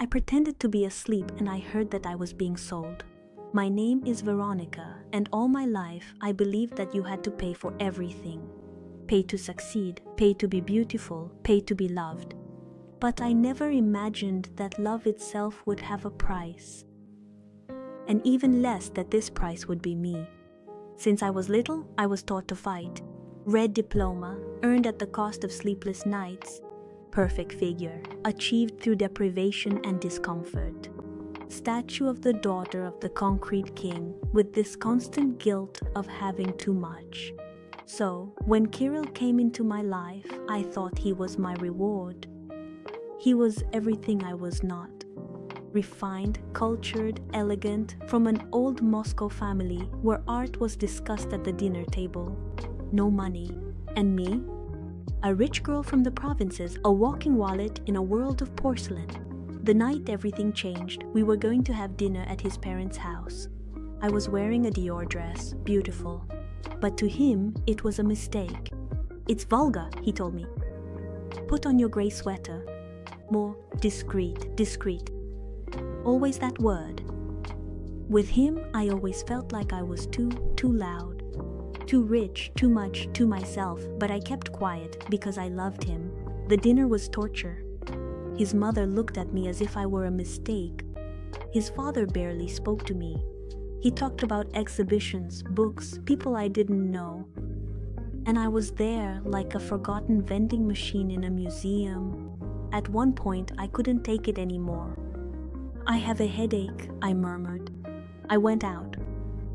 I pretended to be asleep and I heard that I was being sold. My name is Veronica, and all my life I believed that you had to pay for everything. Pay to succeed, pay to be beautiful, pay to be loved. But I never imagined that love itself would have a price. And even less that this price would be me. Since I was little, I was taught to fight. Red diploma, earned at the cost of sleepless nights. Perfect figure, achieved through deprivation and discomfort. Statue of the daughter of the concrete king, with this constant guilt of having too much. So, when Kirill came into my life, I thought he was my reward. He was everything I was not. Refined, cultured, elegant, from an old Moscow family where art was discussed at the dinner table. No money. And me? A rich girl from the provinces, a walking wallet in a world of porcelain. The night everything changed, we were going to have dinner at his parents' house. I was wearing a Dior dress, beautiful. But to him, it was a mistake. "It's vulgar," he told me. "Put on your gray sweater. More discreet, discreet." Always that word. With him, I always felt like I was too loud. Too rich, too much, too myself, but I kept quiet because I loved him. The dinner was torture. His mother looked at me as if I were a mistake. His father barely spoke to me. He talked about exhibitions, books, people I didn't know. And I was there like a forgotten vending machine in a museum. At one point, I couldn't take it anymore. "I have a headache," I murmured. I went out,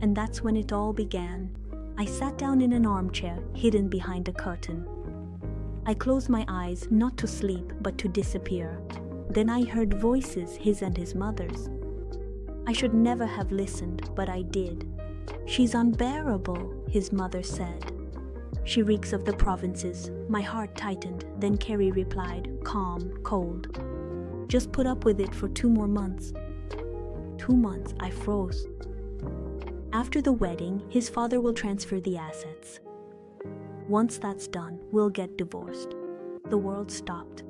and that's when it all began. I sat down in an armchair, hidden behind a curtain. I closed my eyes, not to sleep, but to disappear. Then I heard voices, his and his mother's. I should never have listened, but I did. "She's unbearable," his mother said. "She reeks of the provinces." My heart tightened. Then Carrie replied, calm, cold. "Just put up with it for 2 more months." 2 months, I froze. "After the wedding, his father will transfer the assets. Once that's done, we'll get divorced." The world stopped.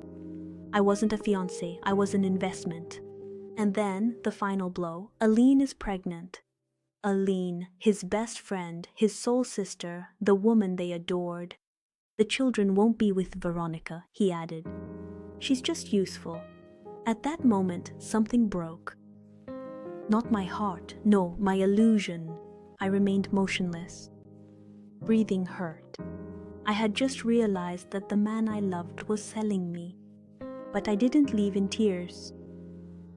I wasn't a fiancé, I was an investment. And then, the final blow, Aline is pregnant. Aline, his best friend, his soul sister, the woman they adored. "The children won't be with Veronica," he added. "She's just useful." At that moment, something broke. Not my heart, no, my illusion. I remained motionless. Breathing hurt. I had just realized that the man I loved was selling me. But I didn't leave in tears.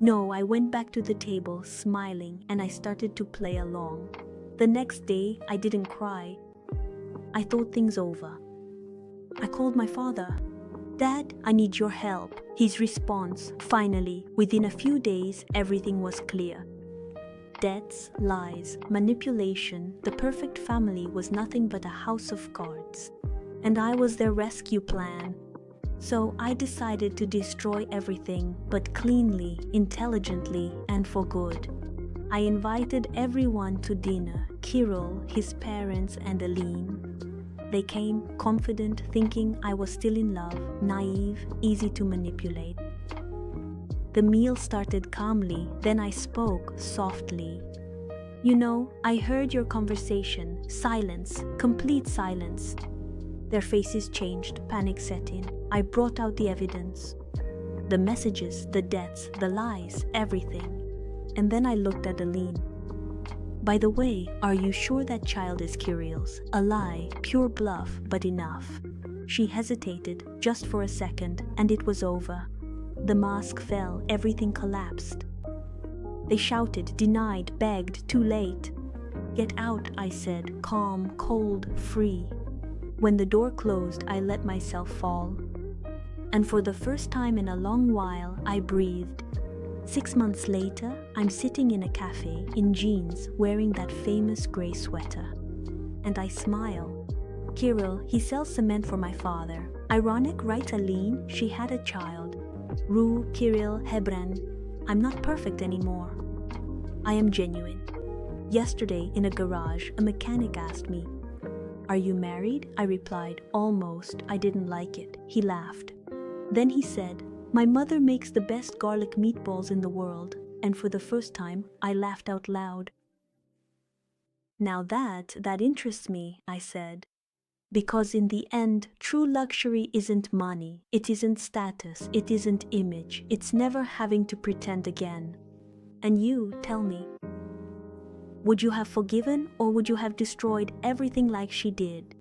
No, I went back to the table, smiling, and I started to play along. The next day, I didn't cry. I thought things over. I called my father. "Dad, I need your help." His response, finally, within a few days, everything was clear. Debts, lies, manipulation, the perfect family was nothing but a house of cards. And I was their rescue plan. So I decided to destroy everything, but cleanly, intelligently, and for good. I invited everyone to dinner, Kirill, his parents, and Aline. They came, confident, thinking I was still in love, naive, easy to manipulate. The meal started calmly, then I spoke softly. "You know, I heard your conversation. Silence, complete silence." Their faces changed, panic set in. I brought out the evidence. The messages, the debts, the lies, everything. And then I looked at Aline. "By the way, are you sure that child is Kirill's? A lie, pure bluff, but enough." She hesitated, just for a second, and it was over. The mask fell, everything collapsed. They shouted, denied, begged, too late. "Get out," I said, calm, cold, free. When the door closed, I let myself fall. And for the first time in a long while, I breathed. 6 months later, I'm sitting in a cafe, in jeans, wearing that famous gray sweater. And I smile. Kirill, he sells cement for my father. Ironic, right, Aline? She had a child. Rue, Kirill, Hebron. I'm not perfect anymore. I am genuine. Yesterday, in a garage, a mechanic asked me, "Are you married?" I replied, "Almost." I didn't like it. He laughed. Then he said, My mother makes the best garlic meatballs in the world, and for the first time, I laughed out loud. Now that interests me, I said. Because in the end, true luxury isn't money, it isn't status, it isn't image, it's never having to pretend again. And you, tell me, would you have forgiven or would you have destroyed everything like she did?